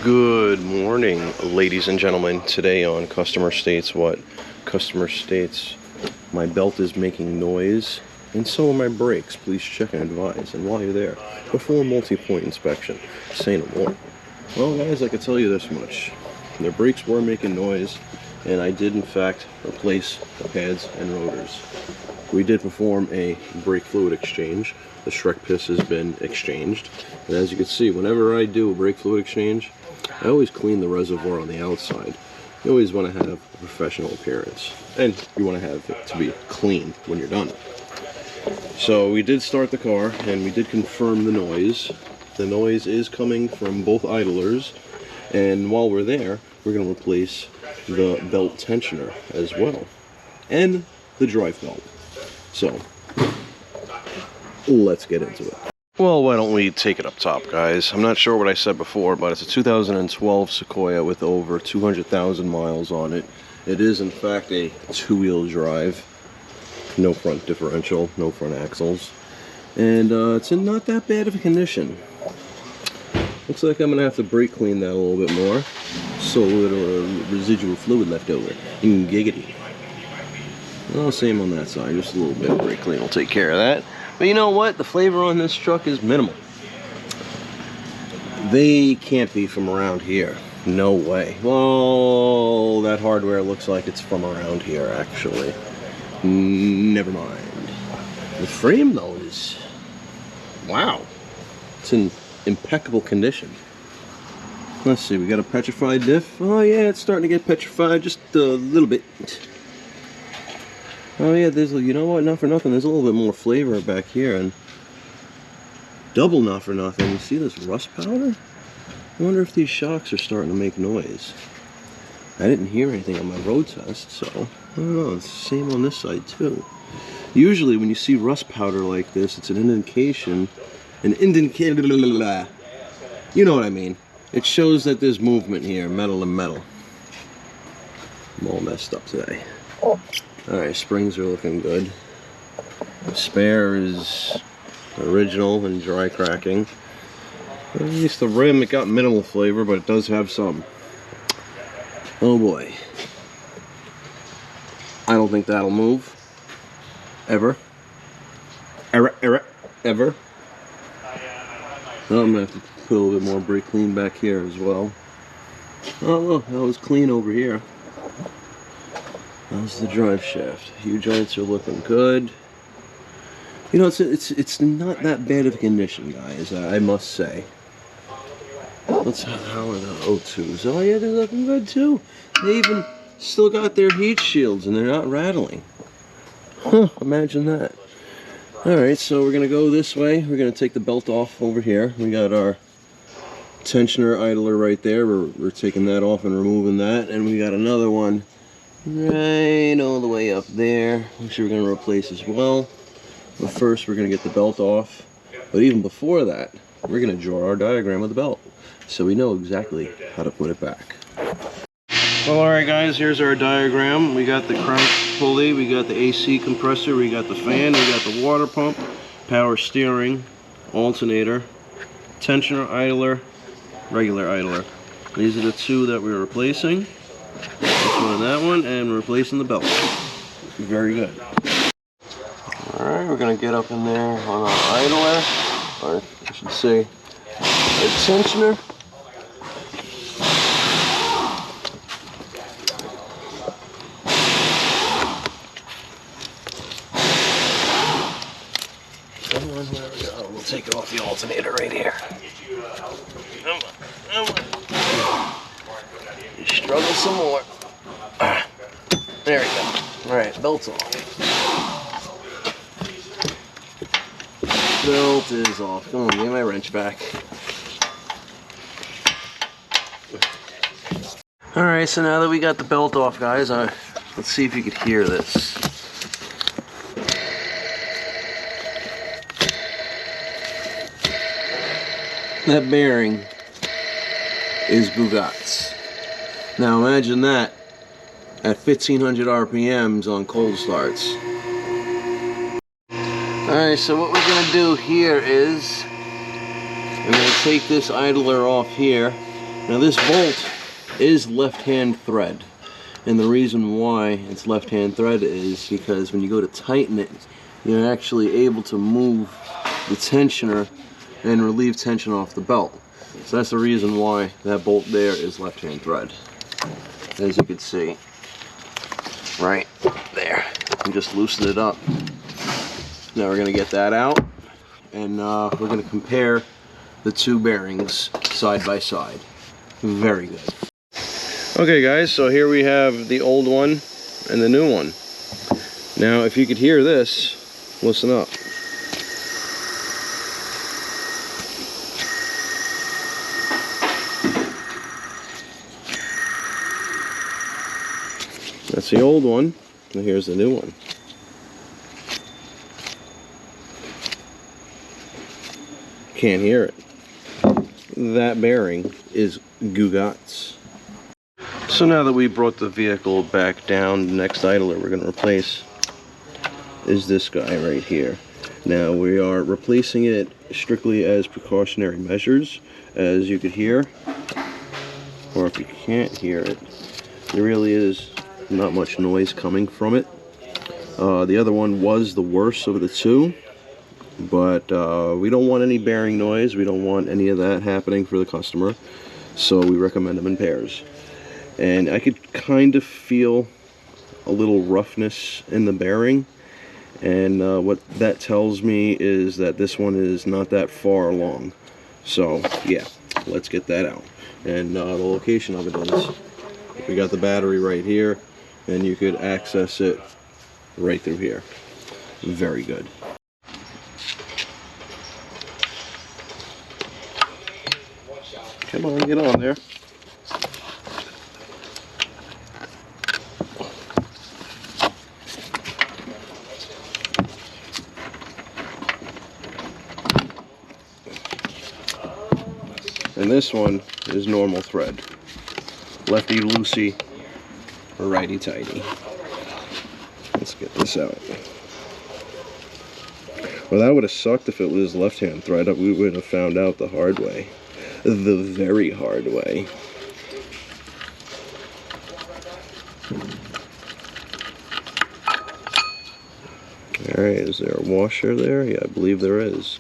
Good morning, ladies and gentlemen. Today on Customer States what? Customer states my belt is making noise and so are my brakes. Please check and advise. And while you're there, perform multi-point inspection. Say no more. Well guys, I can tell you this much. The brakes were making noise and I did in fact replace the pads and rotors. We did perform a brake fluid exchange. The Shrek piss has been exchanged. And as you can see, whenever I do a brake fluid exchange, I always clean the reservoir on the outside. You always want to have a professional appearance. And you want to have it to be clean when you're done. So we did start the car and we did confirm the noise. The noise is coming from both idlers. And while we're there, we're going to replace the belt tensioner as well. And the drive belt. So, let's get into it. Well, why don't we take it up top, guys? I'm not sure what I said before, but it's a 2012 Sequoia with over 200,000 miles on it. It is, in fact, a two-wheel drive. No front differential, no front axles. And it's in not that bad of a condition. Looks like I'm going to have to brake clean that a little bit more. So a little residual fluid left over. Giggity. Well, same on that side, just a little bit of brake clean will take care of that. But you know what? The flavor on this truck is minimal. They can't be from around here. No way. Well, that hardware looks like it's from around here, actually. Never mind. The frame, though, is... wow. It's in impeccable condition. Let's see, we got a petrified diff. Oh, yeah, it's starting to get petrified just a little bit. Oh yeah, there's, you know what, not for nothing, there's a little bit more flavor back here, and double not for nothing. You see this rust powder? I wonder if these shocks are starting to make noise. I didn't hear anything on my road test, so I don't know, it's the same on this side too. Usually when you see rust powder like this, it's an indication, you know what I mean. It shows that there's movement here, metal and metal. I'm all messed up today. Alright, springs are looking good. The spare is original and dry cracking. At least the rim, it got minimal flavor, but it does have some. Oh boy. I don't think that'll move. Ever. Ever. Oh, I'm going to have to put a little bit more brake clean back here as well. Oh look, that was clean over here. How's the drive shaft? U joints are looking good. You know, it's not that bad of a condition, guys. I must say. Let's how are the O2s? Oh yeah, they're looking good too. They even still got their heat shields and they're not rattling. Huh? Imagine that. All right, so we're gonna go this way. We're gonna take the belt off over here. We got our tensioner idler right there. We're taking that off and removing that, and we got another one right all the way up there, which we're going to replace as well. But first we're going to get the belt off. But even before that, we're going to draw our diagram of the belt so we know exactly how to put it back. Well, alright guys, here's our diagram. We got the crank pulley, we got the AC compressor, we got the fan, we got the water pump, power steering, alternator, tensioner idler, regular idler. These are the two that we're replacing. This one and that one, and we're replacing the belt. Very good. Alright, we're going to get up in there on our idler, or I should say, our tensioner. Come on, there we go. We'll take it off the alternator right here. Come on, come on. Struggle some more. There we go. Alright, belt's off. Belt is off. Come on, give me my wrench back. Alright, so now that we got the belt off, guys, let's see if you could hear this. That bearing is Googats. Now imagine that at 1500 RPMs on cold starts. Alright, so what we're going to do here is we're going to take this idler off here Now this bolt is left-hand thread, and the reason why it's left-hand thread is because when you go to tighten it, you're actually able to move the tensioner and relieve tension off the belt. So that's the reason why that bolt there is left-hand thread. As you can see, right there. You just loosen it up. Now we're going to get that out, and we're going to compare the two bearings side by side. Very good. Okay guys, so here we have the old one and the new one. Now if you could hear this, listen up. That's the old one, and here's the new one. Can't hear it. That bearing is Googats. So now that we brought the vehicle back down, the next idler we're going to replace is this guy right here. Now we are replacing it strictly as precautionary measures. As you could hear, or if you can't hear it, there really is not much noise coming from it. The other one was the worst of the two, but we don't want any bearing noise. We don't want any of that happening for the customer, so we recommend them in pairs. And I could kind of feel a little roughness in the bearing, and what that tells me is that this one is not that far along. So yeah, let's get that out. And the location of it is, we got the battery right here, and you could access it right through here. Very good. Come on, get on there. And this one is normal thread. Lefty loosey, or righty tighty. Let's get this out. Well, that would have sucked if it was left-hand thread. We would have found out the hard way. The very hard way. Alright, is there a washer there? Yeah, I believe there is.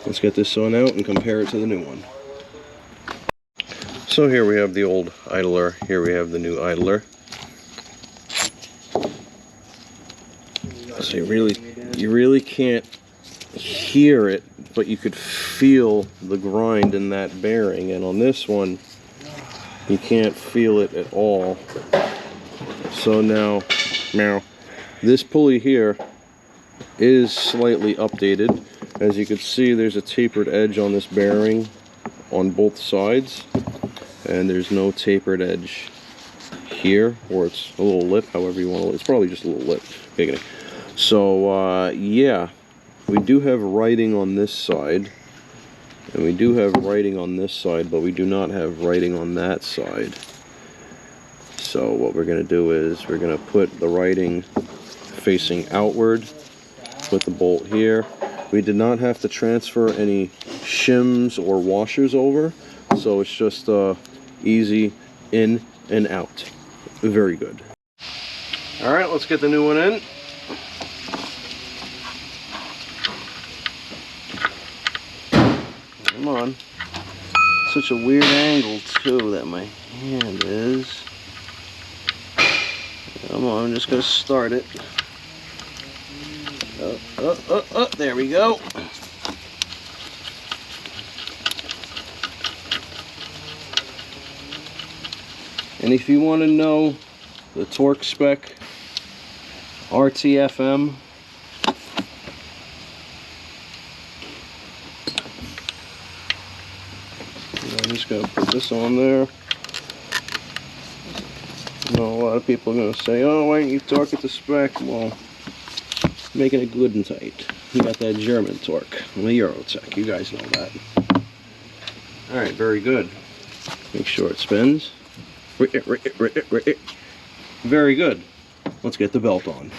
Let's get this one out and compare it to the new one. So here we have the old idler, here we have the new idler. So you really can't hear it, but you could feel the grind in that bearing, and on this one you can't feel it at all. So now this pulley here is slightly updated. As you can see, there's a tapered edge on this bearing on both sides, and there's no tapered edge here, or it's a little lip, however you want to. It's probably just a little lip. Okay. So yeah, we do have writing on this side, and we do have writing on this side, but we do not have writing on that side. So what we're going to do is we're going to put the writing facing outward, put the bolt here. We did not have to transfer any shims or washers over, so it's just easy in and out. Very good. Alright, let's get the new one in. Come on. Such a weird angle too that my hand is. Come on, I'm just going to start it. There we go. And if you want to know the torque spec, RTFM, I'm just going to put this on there. You know, a lot of people are going to say, oh, why don't you torque it to spec? Well, making it good and tight. You got that German torque. I'm a Eurotech, you guys know that. Alright, very good. Make sure it spins. Very good. Let's get the belt on.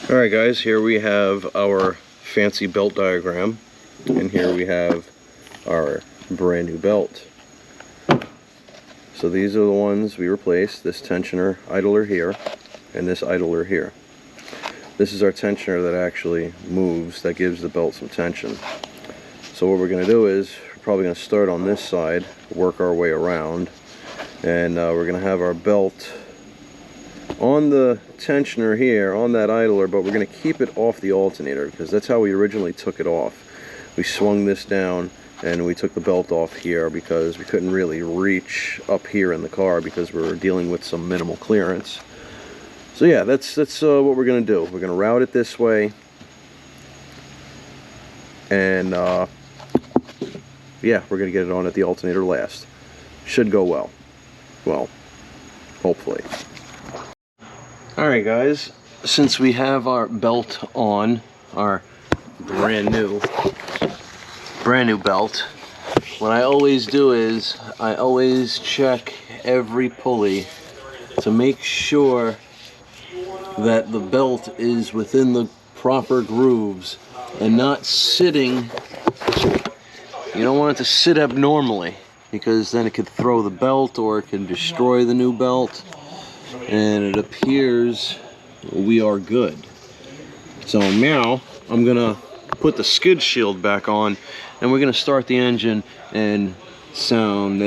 Alright guys, here we have our fancy belt diagram, and here we have our brand new belt. So these are the ones we replaced, this tensioner idler here and this idler here. This is our tensioner that actually moves, that gives the belt some tension. So what we're going to do is we're probably going to start on this side, work our way around, and we're going to have our belt on the tensioner here, on that idler, but we're going to keep it off the alternator because that's how we originally took it off. We swung this down and we took the belt off here because we couldn't really reach up here in the car because we were dealing with some minimal clearance. So yeah, that's what we're going to do. We're going to route it this way, and yeah, we're going to get it on at the alternator last. Should go well. Well, hopefully. Alright guys, since we have our belt on, our brand new belt, what I always do is I always check every pulley to make sure that the belt is within the proper grooves and not sitting. You don't want it to sit abnormally because then it could throw the belt or it can destroy the new belt, and it appears we are good. So now I'm gonna put the skid shield back on and we're gonna start the engine and sound.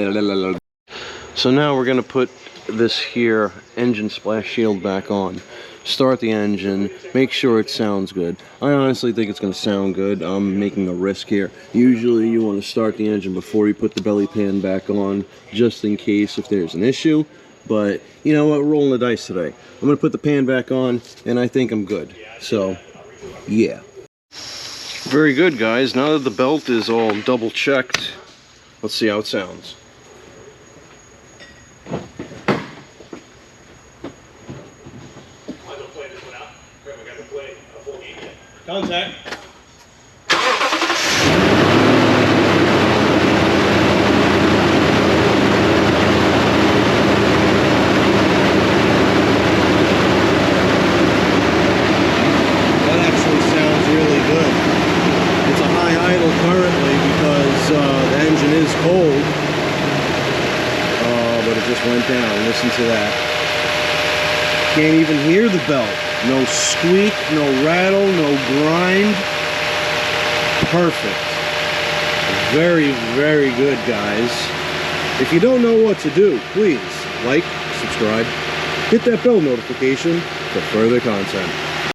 So now we're gonna put this here engine splash shield back on, start the engine, make sure it sounds good. I honestly think it's going to sound good. I'm making a risk here. Usually you want to start the engine before you put the belly pan back on, just in case if there's an issue. But you know what, we're rolling the dice today. I'm going to put the pan back on and I think I'm good. So yeah. Very good guys, now that the belt is all double checked, let's see how it sounds. Contact. That actually sounds really good. It's a high idle currently because the engine is cold, but it just went down. Listen to that. Can't even hear the belt. No squeak, no rattle, no grind. Perfect. Very, very good, guys. If you don't know what to do, please like, subscribe, hit that bell notification for further content.